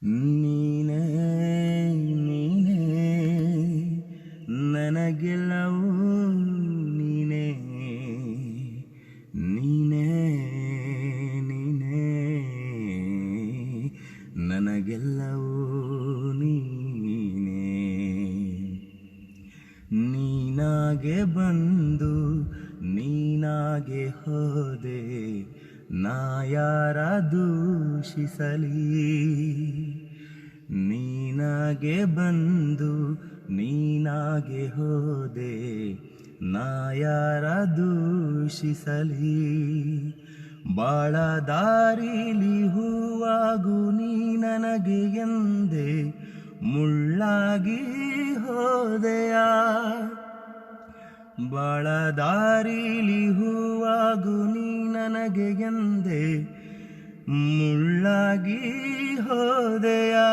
ನೀನೇ ನೀನೇ ನನಗೆಲ್ಲವೂ ನೀನೇ ನೀನೇ ನೀನೇ ನನಗೆಲ್ಲವೂ ನೀನೇ ನೀನಾಗೆ ಬಂದು ನೀನಾಗೆ ಹೋದೆ ನಾ ಯಾರ ದೂಷಿಸಲಿ ನೀನಾಗೆ ಬಂದು ನೀನಾಗೆ ಹೋದೆ ನಾ ಯಾರ ದೂಷಿಸಲಿ ಬಾಳ ದಾರಿಲಿ ಹೂವಾಗು ನೀ ನನಗೆ ಎಂದೆ ಮುಳ್ಳಾಗಿ ಹೋದೆಯಾ ಬಾಳ ದಾರಿಲಿ ಹೂವಾಗು ನೀ ನನಗೆ ಎಂದೆ ಮುಳ್ಳಾಗಿ ಹೋದೆಯಾ